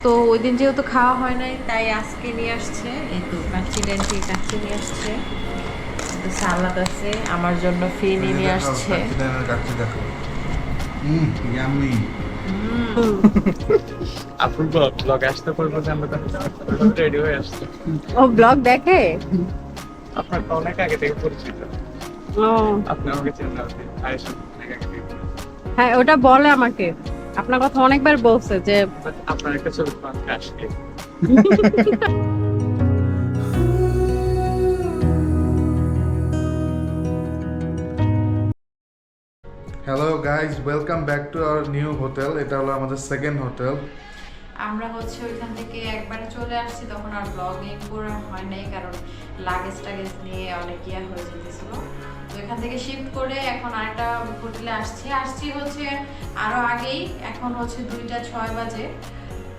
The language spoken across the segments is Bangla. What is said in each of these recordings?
তো ওই দিন যেহেতু খাওয়া হয় নাই তাই আজকে নিয়ে আসছে, এই তো কাচ্চি কাচ্চি নিয়ে আসছে, সালাদ আছে, আমার জন্য ফিনি নিয়ে আসছে। ইয়াম্মি। আপুর ব্লগ আসতে পারবো যে আমরা রেডি হয়ে আসছি। ও ব্লগ দেখে? আপনার তো অনেক আগে থেকে পরিচিত। ও আপনি আমাকে চেনেন না, আয়েশা অনেক আগে থেকে। হ্যাঁ, ওটা বলে আমাকে, আপনার কথা অনেকবার বলছে যে আপনার একটা ছবি তোমাকে আসবে। Hello guys, welcome back to our new hotel. এটা হলো আমাদের সেকেন্ড হোটেল। আমরা হচ্ছে ওইখান থেকে একবার চলে আসছি, তখন আর ব্লগিং করা হয় নাই, কারণ লাগেজ টাগেজ নিয়ে অনেক ইয়া হয়ে যেতেছিল। তো এখান থেকে শিফট করে এখন আরেকটা হোটেলে আসছি হচ্ছে আরো আগেই, এখন হচ্ছে 2:06 বাজে।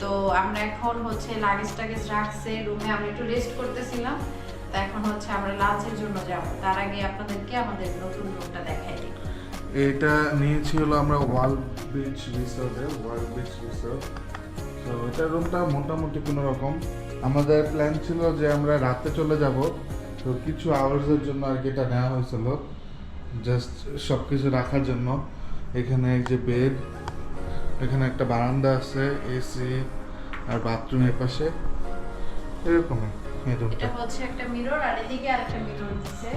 তো আমরা এখন হচ্ছে লাগেজ টাগেজ রাখছে রুমে, আমরা একটু রেস্ট করতেছিলাম। তো এখন হচ্ছে আমরা লাঞ্চের জন্য যাব, তার আগে আপনাদেরকে আমাদের নতুন রুমটা দেখাই দিই। এটা নিয়েছি হলো আমরা ওয়ার্ল্ড বিচ রিসোর্ট। তো এটা রুমটা মোটামুটি কোনো রকম। আমাদের প্ল্যান ছিল যে আমরা রাতে চলে যাব, তো কিছু আওয়ার্সের জন্য আর কি এটা নেওয়া হয়েছিল, জাস্ট সব কিছু রাখার জন্য। এখানে এই যে বেড, এখানে একটা বারান্দা আছে, এসি আর বাথরুমের পাশে এরকমই এই রুমটা। এটা হচ্ছে একটা মিরর, আর এদিকে আরেকটা মিরর দিছে,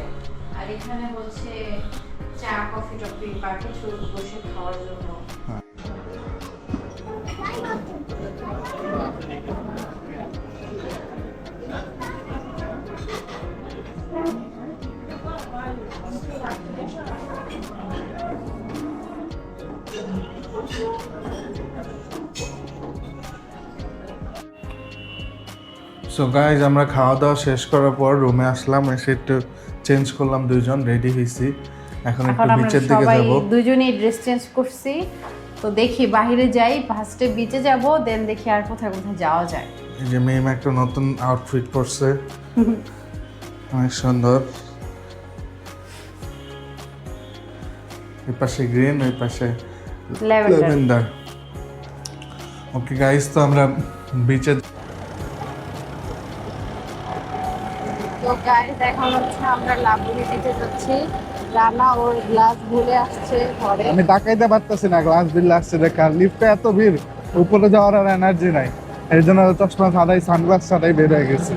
আর এখানে হচ্ছে চা কফি টফি বা কিছু বসে খাওয়ার জন্য। সো গাইজ, আমরা খাওয়া দাওয়া শেষ করার পর রুমে আসলাম, এসে একটু চেঞ্জ করলাম, দুইজন রেডি হয়েছি। এখন একটু বিচের দিকে যাব। দুজনেই ড্রেস চেঞ্জ করছি, তো দেখি বাইরে যাই, ফার্স্টে বিচে যাব, দেন দেখি আর কোথায় কোথায় যাওয়া যায়। এই যে মেম একটা নতুন আউটফিট পরছে, অনেক সুন্দর। এই পাশে গ্রিন, ওই পাশে ল্যাভেন্ডার। ওকে গাইজ, তো আমরা বিচে তো গাইস এখন হচ্ছে আমরা লাবণী দিতে যাচ্ছি, রানা ওর গ্লাস ভুলে আসছে ঘরে। আমি তাকাইতে পারতেছি না, গ্লাস বিল আসছে দেখা, লিফটে এত ভিড়, উপরে যাওয়ার আর এনার্জি নাই, এর জন্য চশমা ছাড়াই সানগ্লাস ছাড়াই বের হয়ে গেছে।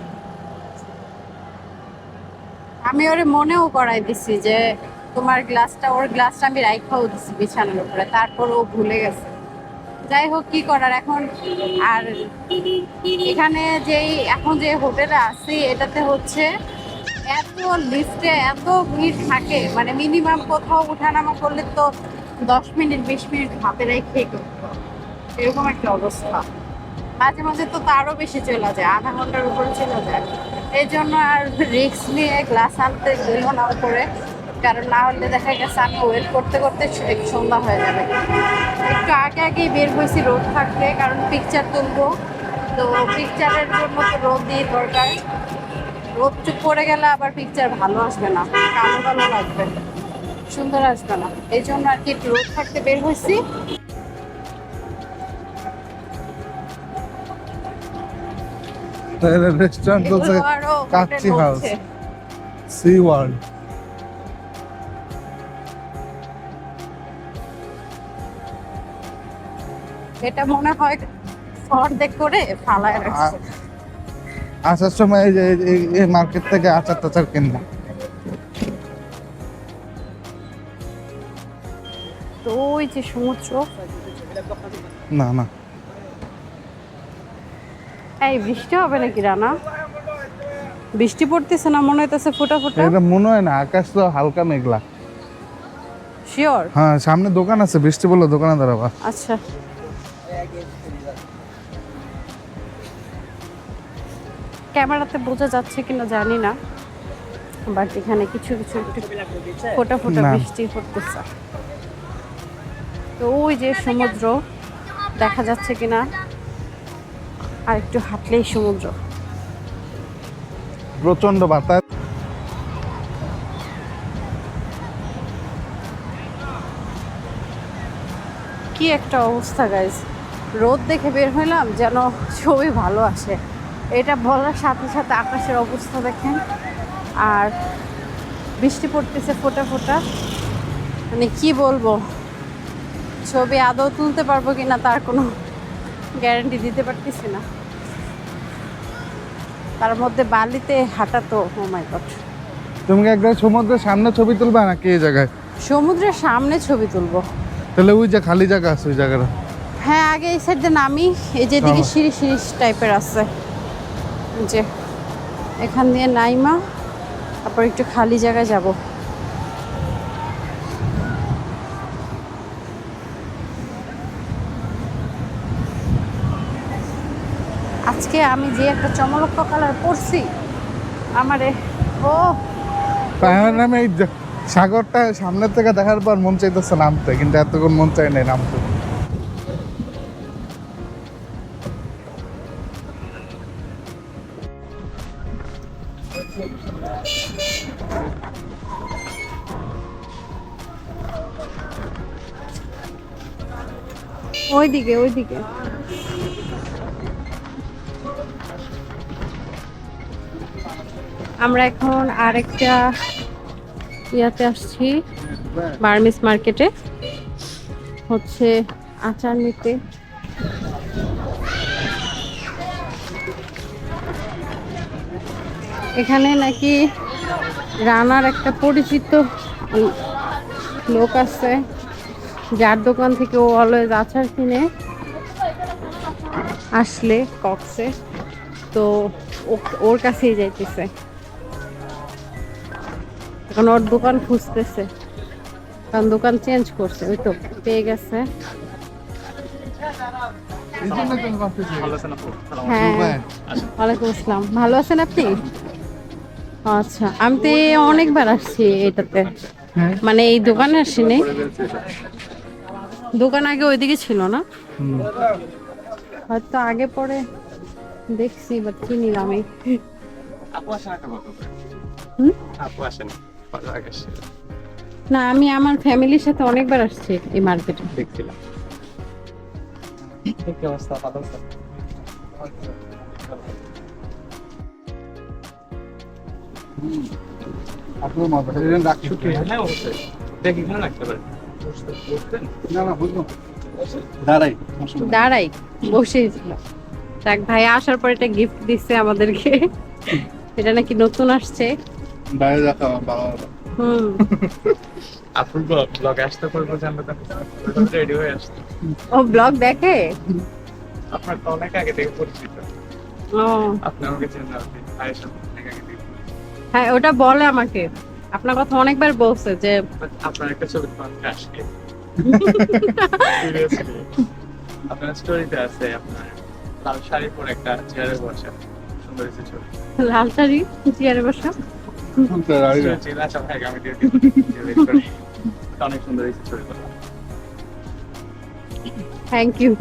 আমি ওরে মনেও করাই দিছি যে তোমার গ্লাসটা, ওর গ্লাসটা আমি রাইখাও দিছি বিছানার উপরে, তারপর ও ভুলে গেছে। যাই হোক, কি করার এখন। আর এখানে যেই এখন যে হোটেলে আছি এটাতে হচ্ছে এত লিফটে এত ভিড় থাকে, মানে মিনিমাম কোথাও উঠানামা করলে তো 10 মিনিট 20 মিনিট হাতে রেখে করতে হয়। এরকম একটা অবস্থা। মাঝে মাঝে তো তারও বেশি চলে যায়, আধা ঘন্টার উপরে চলে যায়। এই জন্য আর রিস্ক নিয়ে গ্লাস আনতে গেল না উপরে, কারণ না হলে দেখা গেছে আমি ওয়েট করতে করতে সন্ধ্যা হয়ে যাবে। একটু আগে আগেই বের হয়েছি রোদ থাকতে, কারণ পিকচার তুলবো, তো পিকচারের জন্য তো রোদ দিয়ে দরকার। রোদ চুপ পড়ে গেলে আবার পিকচার ভালো আসবে না, কালো কালো লাগবে, সুন্দর আসবে না। এই জন্য আর কি একটু রোদ থাকতে বের হয়েছি। রেস্টুরেন্ট বলছে এগুলো আরো কাচ্চি হোটেল হাউস, বলছে। Sea World. এটা মনে হয় অর্ধেক করে ফালায় রাখছে। আসার সময় এই যে এই মার্কেট থেকে আচার টাচার কিনবো। তো ওই যে সমুদ্র, না না, এই বৃষ্টি হবে নাকি রানা? বৃষ্টি পড়তেছে না, মনে হইতেছে ফোটা ফোটা। এটা মনে হয় না, আকাশ তো হালকা মেঘলা। শিওর? হ্যাঁ, সামনে দোকান আছে, বৃষ্টি পড়লে দোকানে দাঁড়াবা। আচ্ছা, ক্যামেরাতে বোঝা যাচ্ছে কিনা জানি না, বাট এখানে কিছু কিছু একটু ফোটা ফোটা না। বৃষ্টি পড়তেছে। তো ওই যে সমুদ্র দেখা যাচ্ছে কিনা, আর একটু হাঁটলেই সমুদ্র। প্রচন্ড বাতাস। কি একটা অবস্থা গাইস। রোদ দেখে বের হইলাম যেন ছবি ভালো আসে। এটা বলার সাথে সাথে আকাশের অবস্থা দেখেন, আর বৃষ্টি পড়তেছে ফোঁটা ফোঁটা। মানে কি বলবো, ছবি আদৌ তুলতে পারবো কিনা তার কোনো গ্যারান্টি দিতে পারতেছি না। তার মধ্যে বালিতে হাঁটা তো, ও মাই গড। তুমি কি একবার সমুদ্রের সামনে ছবি তুলবা নাকি এই জায়গায়? সমুদ্রের সামনে ছবি তুলবো। তাহলে ওই যে খালি জায়গা আছে ওই জায়গাটা। হ্যাঁ, আগে এই সাইডে নামি, এই যেদিকে চলো। সিঁড়ি সিঁড়ি টাইপের আছে, যে এখান দিয়ে নাইমা তারপর একটু খালি জায়গায় যাব। আজকে আমি যে একটা চমলক্ষ কালার পরছি আমারে, ও আমার নামে এই সাগরটা সামনের থেকে দেখার পর মন চাইতেছে নামতে, কিন্তু এতক্ষণ মন চাই নাই নামতে। ওইদিকে ওইদিকে। আমরা এখন আরেকটা ইয়াতে আসছি, বার্মিস মার্কেটে, হচ্ছে আচার নিতে। এখানে নাকি রানার একটা পরিচিত লোক আছে, যার দোকান থেকে ও অলওয়েজ আচার কিনে আসলে কক্সে, তো ওর কাছেই যাইতেছে। এখন ওর দোকান খুঁজতেছে, কারণ দোকান চেঞ্জ করছে। ওই তো পেয়ে গেছে। ভালো আছেন আপু? হ্যাঁ, ওয়ালাইকুম আসসালাম। ভালো আছেন আপনি? আচ্ছা, আমি তো অনেকবার আসছি এটাতে, মানে এই দোকানে আসিনি। দোকান আগে ওইদিকে ছিল না, হয়তো আগে পরে দেখছি, বাট কিনি আমি। আপু আসেন একটা গল্প করে। হুম? আপু আসেন আগে আসছে, না, আমি আমার ফ্যামিলির সাথে অনেকবার আসছি এই মার্কেটে। দেখছিলাম। কি অবস্থা? ভালো আছেন? আপনার মতো এটা রাখছো কি? হ্যাঁ অবশ্যই, দেখি কেন রাখতে পারেন। বুঝতেন? না না বুঝলো, দাঁড়াই। দাঁড়াই, বসেই ছিল। দেখ ভাই আসার পর এটা গিফট দিচ্ছে আমাদেরকে, এটা নাকি নতুন আসছে। বাইরে রাখা ভালো। হুম, আপুর ব্লগে আসতে পারবো যে আমরা রেডি হয়ে আসছি। ও ব্লগ দেখে। আপনার তো অনেক আগে থেকে পরিচিত, ও আপনি আমাকে চেনেন, আপনি ভাইয়ের সাথে অনেক আগে থেকে পরিচিত। হ্যাঁ, ওটা বলে আমাকে, আপনার কথা অনেকবার বলছে যে But আপনার একটা ছবি তো আমি আসছি। Seriously, আপনার স্টোরিতে আছে আপনার লাল শাড়ি পরে একটা চেয়ারে বসা, সুন্দর হয়েছে ছবি। লাল শাড়ি চেয়ারে বসা। আচ্ছা ভাই আমি দিয়ে দিই, delete করি। অনেক সুন্দর হয়েছে ছবিগুলো। Thank you.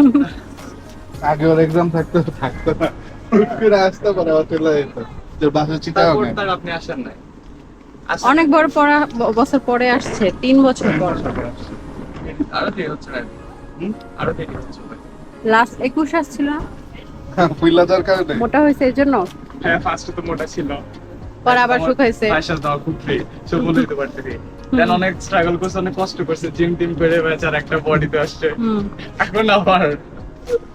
আগে ওর এক্সাম থাকতো না, হুট করে আসতে পারে আবার চলে যেত। তোর বাসা চিটাও তারপর না। তার আপনি আসেন নাই। অনেক বড় বছর পরে আসছে, 3 বছর পর। আরো দেরি হচ্ছে না, আরো দেরি হচ্ছে ভাই। লাস্ট 21 আসছিল না? ফুইলা দরকার নেই। মোটা হয়েছে এই জন্য, হ্যাঁ ফার্স্টে তো মোটা ছিল, পরে আবার শুকাইছে। পয়সা দাও খুব ফ্রি, সব বলে দিতে পারতেছি। দেন অনেক স্ট্রাগল করছে, অনেক কষ্ট করছে, জিম টিম করে বেচার একটা বডিতে আসছে। হুম, এখন আবার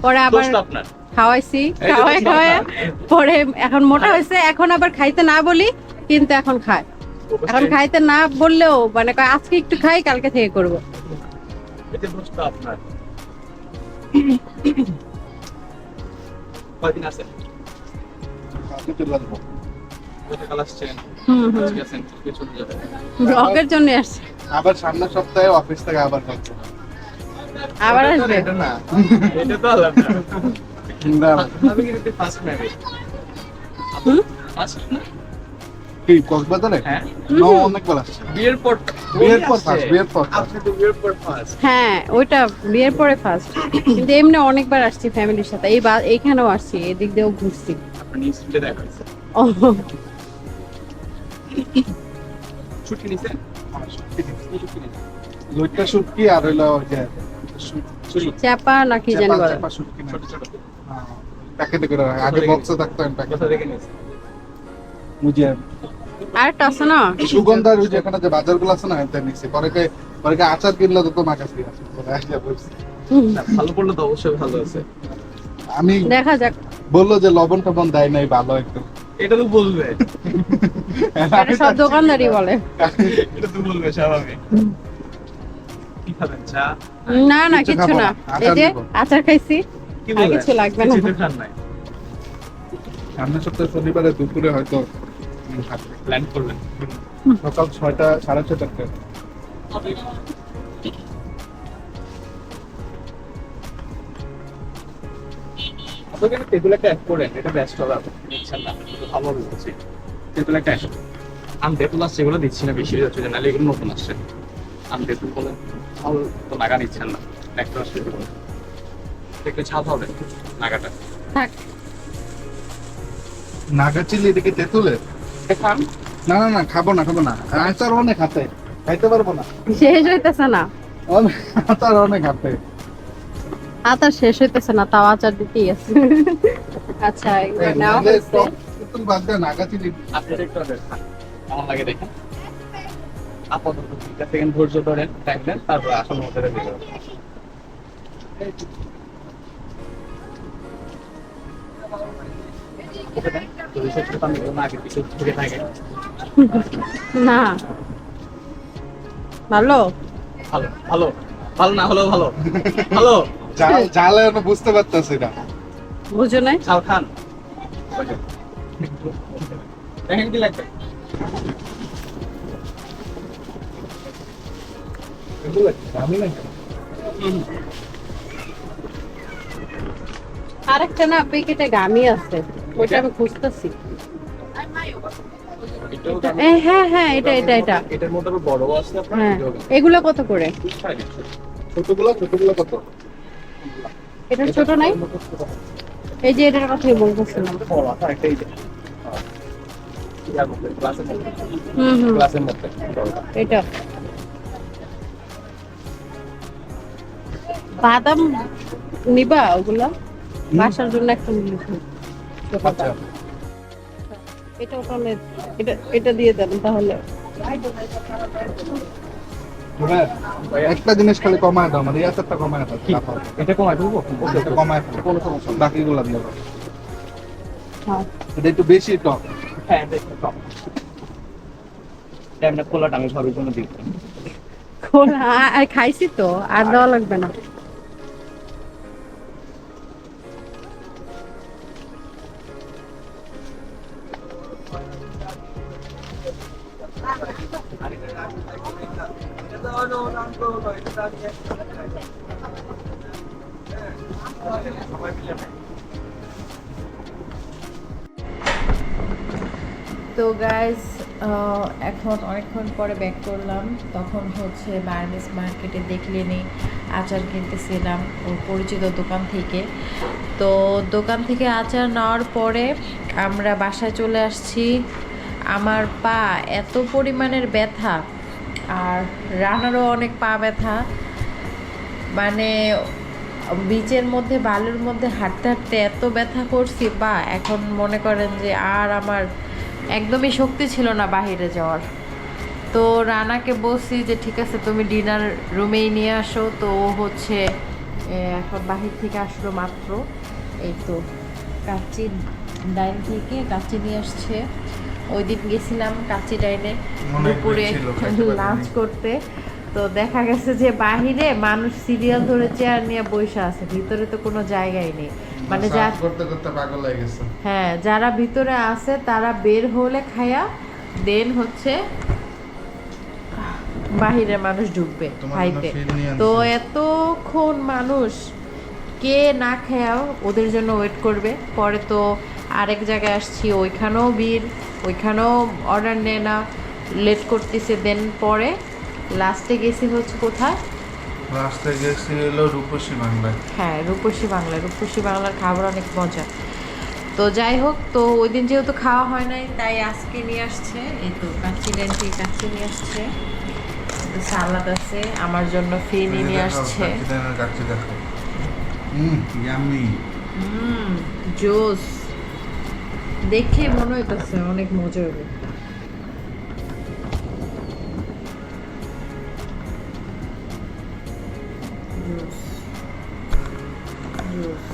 পরে আবার দোষটা আপনার। খাওয়াইছি, এই যে খাওয়ায় দোষটা খাওয়ায় আপনার। পরে এখন মোটা হয়েছে। এখন আবার খাইতে না বলি, কিন্তু এখন খায়। এখন খাইতে না বললেও মানে কয় আজকে একটু খাই, কালকে থেকে করব। এটা দোষটা আপনার। কয়দিন আছে? আমি চলে আসবো। গতকাল আসছেন, হুম হুম, আজকে আছেন, কালকে চলে যাবেন। ব্লগের জন্য আসছে। আবার সামনের সপ্তাহে অফিস থেকে আবার থাকবো। আবার এটা তো আসবে। এটা না, এটা তো আলাদা। না আমি কিন্তু ফার্স্ট ম্যারেজ। হুম? ফার্স্ট না? কি কক্সবাজারে? হ্যাঁ, নো অনেকবার আসছে। বিয়ের পর বিয়ের পর আসছে। first, বিয়ের পর first। আপনি তো বিয়ের পর ফার্স্ট। হ্যাঁ, ওইটা বিয়ের পরে ফার্স্ট, কিন্তু এমনি অনেকবার আসছি ফ্যামিলির সাথে। এইখানেও আসছি, এদিক দিয়েও ঘুরছি। আপনি নিউজে দেখা হয়েছে। ও ছুটি নিছেন? লইট্টা শুটকি আর হইলো ওই যে চুরি চাপা না কি জানি বলে। চাপা শুটকি না। ছোট ছোট প্যাকেটে করে রাখে। আগে বক্সে থাকতো প্যাকেট। কোথা থেকে নিয়েছে? বুঝে আরেকটা আছে না, সুগন্ধার ওই যে এখানে যে বাজারগুলো আছে না এতে নিছি। পরে আচার কিনলে তো তোমার কাছে আছে। না, ভালো পড়লে তো অবশ্যই ভালো আছে। আমি দেখা যাক। বললো যে লবণ টবণ দেয় নাই ভালো একটু। এটা তো বলবে, এটা সব দোকানদারই বলে। এটা তো বলবে স্বাভাবিক। কি খাবেন, চা? না না কিচ্ছু কিছু খাবো না, না, আচার এই যে নিবো। আচার খাইছি, কি আর বলবেন? কিছু লাগবে না। কিছু খান নাই, সামনের সপ্তাহে শনিবারে দুপুরে হয়তো থাকবে। প্ল্যান করবেন। সকাল 6টা 6:30 আপনাকে একটা টেবিল একটা অ্যাড করেন, এটা বেস্ট হবে। আপনি নিচ্ছেন না, তো ভালো হবে বলছি। টেবিল একটা অ্যাড আমি তেঁতুল আসছে, এগুলো দিচ্ছি না বেশি যাচ্ছে, নাহলে এগুলো নতুন আসছে। আমি তেঁতুল বলেন ভালো তো নাগা নিচ্ছেন না, একটা আসছে একটু ছাপ হবে নাগাটা। থাক, নাগা চিলি এটা কি তেঁতুলের? খান। না না না খাবো না আচার অনেক হাতে খাইতে পারবো না। শেষ হইতেছে না, আচার অনেক হাতে। আচার শেষ হইতেছে না, তাও আচার দিতেই আছে। আচ্ছা এগুলো নেওয়া হয়েছে। তেঁতুল বাদ দিয়ে নাগা চিলি। আপনি এটা একটু অর্ডার খান, কেমন লাগে দেখেন। আপাতত 2 সেকেন্ড ধৈর্য ধরেন, টাইম দেন, তারপর আসল মধ্যে দিয়ে দেবেন। ওকে দেন, যদি সত্যি পানি না আগে পিছু থেকে থাকে। না ভালো, ভালো ভালো ভালো না হলেও ভালো ভালো। জাল আমি বুঝতে পারতেছি না। বুঝো নাই। চাল খান, দেখেন কি লাগবে। আমি না আরেকটা না প্যাকেটে গামি আছে, ওইটা আমি খুঁজতেছি। হ্যাঁ হ্যাঁ, এটা এটা এটা এটার মধ্যে আবার বড় আছে আপনার, হ্যাঁ। এটাও আছে। এগুলো কত করে? ছোটগুলো কত? এটা ছোট নাই, এই যে এটার কথাই বলতেছিলাম। বড় আছে একটা, এই যে ইয়ার মধ্যে, গ্লাসের মধ্যে, হুম হুম, গ্লাসের মধ্যে বড়টা। এটা বাদাম নিবা? ওগুলা বাসার জন্য একটা নিয়েছি। আচ্ছা এটা তাহলে এটা এটা দিয়ে দেন তাহলে। একটা জিনিস খালি কমায় দাও, মানে আচারটা কমায় দাও। এটা কমাই দেবো, এটা কমায় দাও, কোনো সমস্যা না। বাকিগুলো দিয়ে দাও। হ্যাঁ এটা একটু বেশি টক। হ্যাঁ দেখো কম। এটা খোলাটা আমি ভাবির জন্য দিই। খোলা আর খাইছি তো, আর দেওয়া লাগবে না। তো গাইজ এখন অনেকক্ষণ পরে ব্যাক করলাম। তখন হচ্ছে বার্মিস মার্কেটে দেখলেনি আচার কিনতেছিলাম ওর পরিচিত দোকান থেকে। তো দোকান থেকে আচার নেওয়ার পরে আমরা বাসায় চলে আসছি। আমার পা এত পরিমাণের ব্যথা, আর রানারও অনেক পা ব্যথা, মানে বিচের মধ্যে বালুর মধ্যে হাঁটতে হাঁটতে এত ব্যথা করছি পা, এখন মনে করেন যে আর আমার একদমই শক্তি ছিল না বাইরে যাওয়ার। তো রানাকে বলছি যে ঠিক আছে তুমি ডিনার রুমেই নিয়ে আসো। তো ও হচ্ছে এখন বাহির থেকে আসলো মাত্র, এই তো কাচ্চি ডাইন থেকে কাচ্চি নিয়ে আসছে। ওই দিন গেছিলাম কাচ্চি ডাইনে দুপুরে লাঞ্চ করতে, তো দেখা গেছে যে বাহিরে মানুষ সিরিয়াল ধরে চেয়ার নিয়ে বসে আছে, ভিতরে তো কোনো জায়গাই নেই। মানে যা করতে করতে পাগল হয়ে গেছে। হ্যাঁ, যারা ভিতরে আছে তারা বের হলে খায়া দেন হচ্ছে বাহিরে মানুষ ঢুকবে খাইতে। তো এতক্ষণ মানুষ কে না খায়াও ওদের জন্য ওয়েট করবে। পরে তো আরেক জায়গায় আসছি, ওইখানেও ভিড়, ওইখানেও অর্ডার নেয় না, লেট করতেছে। দেন পরে লাস্টে গেছি হচ্ছে কোথায়, রাস্তায় গেছি হলো রূপসী বাংলায়। হ্যাঁ রূপসী বাংলা। রূপসী বাংলার খাবার অনেক মজা। তো যাই হোক, তো ওই দিন যেহেতু খাওয়া হয় নাই তাই আজকে নিয়ে আসছে, এই তো কাচ্চি লেন্টি কাচ্চি নিয়ে আসছে। সালাদ আছে, আমার জন্য ফিরনি নিয়ে আসছে। কাচ্চি দেখো। ইয়াম্মি। জুস দেখে মনে হইতেছে অনেক মজা হবে। জুস জুস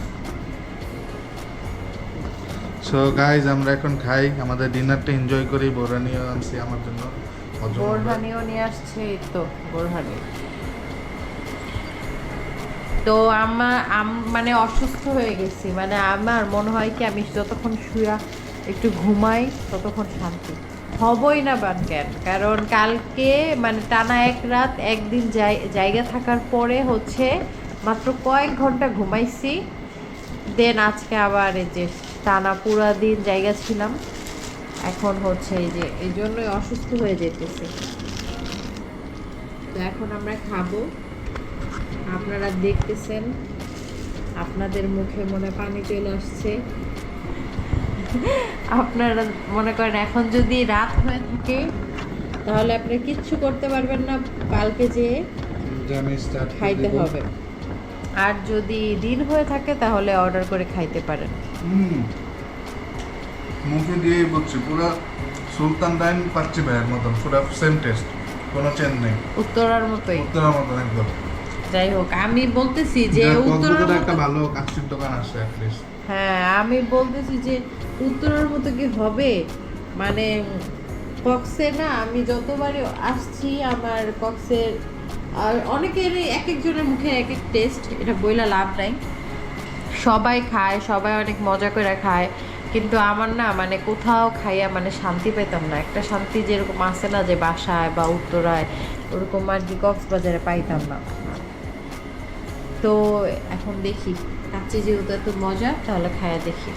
সো গাইজ আমরা এখন খাই, আমাদের ডিনারটা এনজয় করি। বোরানিও আনছি আমার জন্য, হজম হবে। বোরহানিও নিয়ে আসছে, এই তো বোরহানি। তো মানে অসুস্থ হয়ে গেছি, মানে আমার মনে হয় কি আমি যতক্ষণ শুয়া একটু ঘুমাই ততক্ষণ শান্তি হবই না। বান কেন, কারণ কালকে মানে টানা এক রাত একদিন জায়গা থাকার পরে হচ্ছে মাত্র কয়েক ঘন্টা ঘুমাইছি। দেন আজকে আবার এই যে টানা পুরা দিন জায়গা ছিলাম, এখন হচ্ছে এই যে এই জন্যই অসুস্থ হয়ে যেতেছে। তো এখন আমরা খাবো, আপনারা দেখতেছেন, আপনাদের মুখে মনে পানি চলে আসছে। আপনারা মনে করেন এখন যদি রাত হয়ে থাকে তাহলে আপনারা কিচ্ছু করতে পারবেন না, কালকে যে যে আমি স্টার্ট খাইতে হবে। আর যদি দিন হয়ে থাকে তাহলে অর্ডার করে খাইতে পারেন। মুখে দিয়েই বলছি, পুরো সুলতান ডাইন পাচ্ছি ভাইয়ের মতন, পুরো সেম টেস্ট, কোনো চেঞ্জ নেই, উত্তরার মতোই। উত্তরার মতন একদম। যাই হোক, আমি বলতেছি যে উত্তরার কক্সবাজারে একটা মতো, ভালো কাচ্চির দোকান আছে অ্যাটলিস্ট। হ্যাঁ আমি বলতেছি যে উত্তরার মতো কি হবে, মানে কক্সে না আমি যতবারই আসছি আমার কক্সের আর অনেকেরই এক একজনের মুখে এক এক টেস্ট, এটা বইলা লাভ নাই। সবাই খায়, সবাই অনেক মজা করে খায়, কিন্তু আমার না মানে কোথাও খাইয়া মানে শান্তি পেতাম না। একটা শান্তি যেরকম আছে না যে বাসায় বা উত্তরায়, ওরকম আর কি কক্সবাজারে পাইতাম না। তো এখন দেখি কাচ্চি যেহেতু এত মজা, তাহলে খাইয়া দেখি।